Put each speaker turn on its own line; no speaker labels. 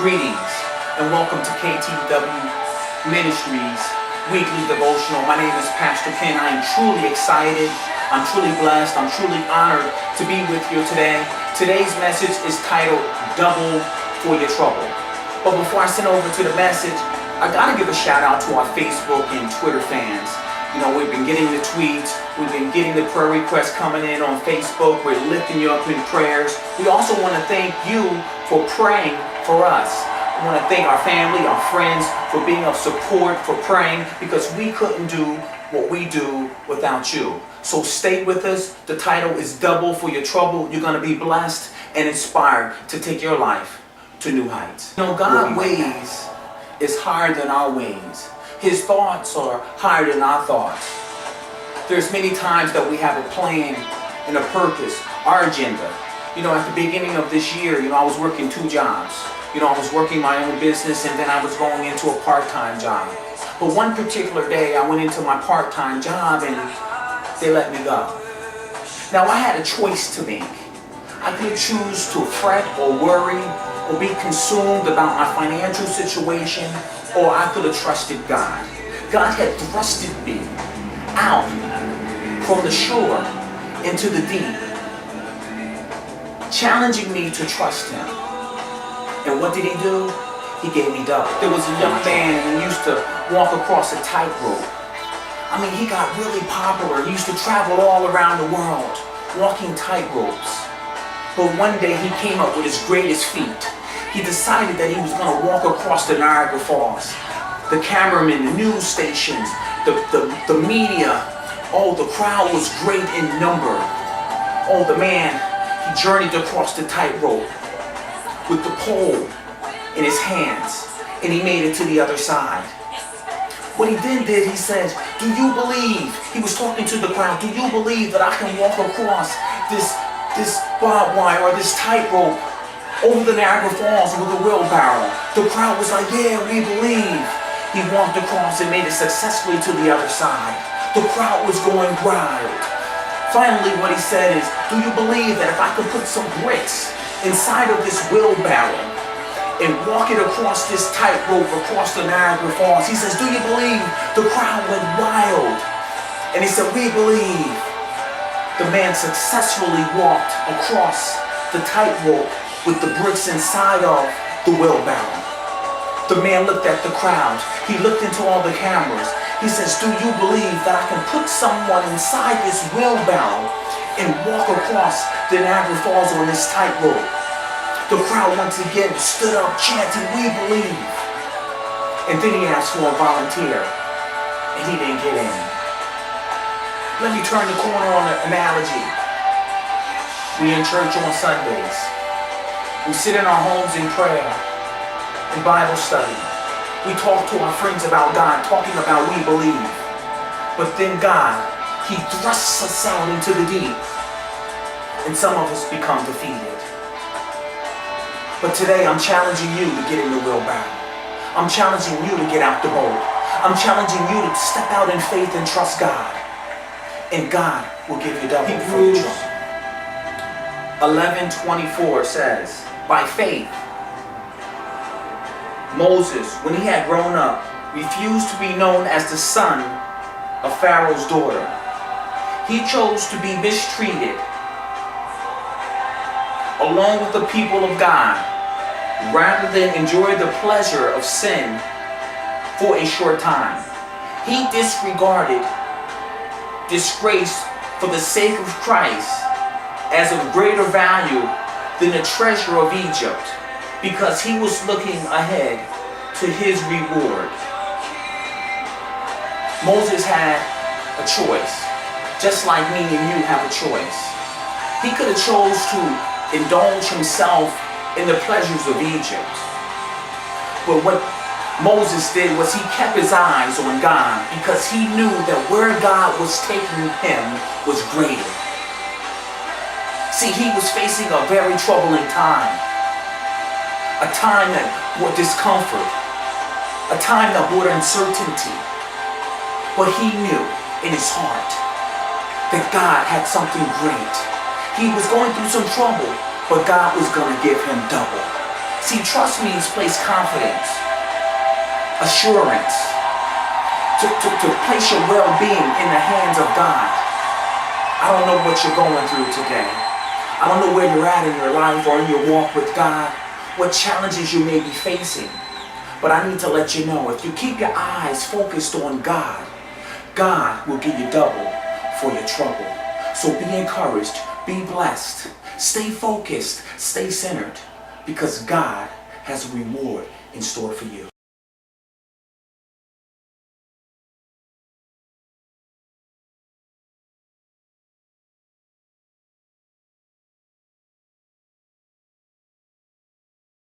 Greetings and welcome to KTW Ministries Weekly Devotional. My name is Pastor Ken. I am truly excited. I'm truly blessed. I'm truly honored to be with you today. Today's message is titled Double for Your Trouble. But before I send over to the message, I gotta give a shout out to our Facebook and Twitter fans. You know, we've been getting the tweets, we've been getting the prayer requests coming in on Facebook. We're lifting you up in prayers. We also want to thank you for praying for us. I want to thank our family, our friends for being of support, for praying, because we couldn't do what we do without you. So stay with us. The title is Double for Your Trouble. You're going to be blessed and inspired to take your life to new heights. You know, God's ways is higher than our ways. His thoughts are higher than our thoughts. There's many times that we have a plan and a purpose, our agenda. You know, at the beginning of this year, I was working 2 jobs. I was working my own business and then I was going into a part-time job. But one particular day, I went into my part-time job and they let me go. Now, I had a choice to make. I could choose to fret or worry or be consumed about my financial situation, or I could have trusted God. God had thrusted me out from the shore into the deep, challenging me to trust Him. And what did He do? He gave me double. There was a young man who used to walk across a tightrope. I mean, he got really popular. He used to travel all around the world, walking tightropes. But one day he came up with his greatest feat. He decided that he was going to walk across the Niagara Falls. The cameramen, the news stations, the media, the crowd was great in number. The man, he journeyed across the tightrope with the pole in his hands, and he made it to the other side. What he then did, he said, "Do you believe?" He was talking to the crowd. "Do you believe that I can walk across this barbed wire or this tightrope over the Niagara Falls with a wheelbarrow?" The crowd was like, "Yeah, we believe." He walked across and made it successfully to the other side. The crowd was going wild. Finally, what he said is, "Do you believe that if I could put some bricks inside of this wheelbarrow and walk it across this tightrope across the Niagara Falls?" He says, "Do you believe?" The crowd went wild. And he said, "We believe." The man successfully walked across the tightrope with the bricks inside of the wheelbarrow. The man looked at the crowd. He looked into all the cameras. He says, "Do you believe that I can put someone inside this wheelbarrow and walk across the Niagara Falls on this tightrope?" The crowd once again stood up chanting, "We believe." And then he asked for a volunteer, and he didn't get in. Let me turn the corner on an analogy. We in church on Sundays. We sit in our homes in prayer, in Bible study. We talk to our friends about God, talking about we believe. But then God, He thrusts us out into the deep. And some of us become defeated. But today I'm challenging you to get in the wheelbarrow. I'm challenging you to get out the boat. I'm challenging you to step out in faith and trust God. And God will give you double for your trouble. 11:24 says, by faith, Moses, when he had grown up, refused to be known as the son of Pharaoh's daughter. He chose to be mistreated along with the people of God, rather than enjoy the pleasure of sin for a short time. He disregarded disgrace for the sake of Christ as of greater value than the treasure of Egypt, because he was looking ahead to his reward. Moses had a choice, just like me and you have a choice. He could have chose to indulge himself in the pleasures of Egypt. But what Moses did was he kept his eyes on God, because he knew that where God was taking him was greater. See, he was facing a very troubling time. A time that brought discomfort. A time that brought uncertainty. But he knew in his heart that God had something great. He was going through some trouble, but God was going to give him double. See, trust means place confidence, assurance, to place your well-being in the hands of God. I don't know what you're going through today. I don't know where you're at in your life or in your walk with God, what challenges you may be facing. But I need to let you know, if you keep your eyes focused on God, God will give you double for your trouble. So be encouraged, be blessed, stay focused, stay centered, because God has a reward in store for you.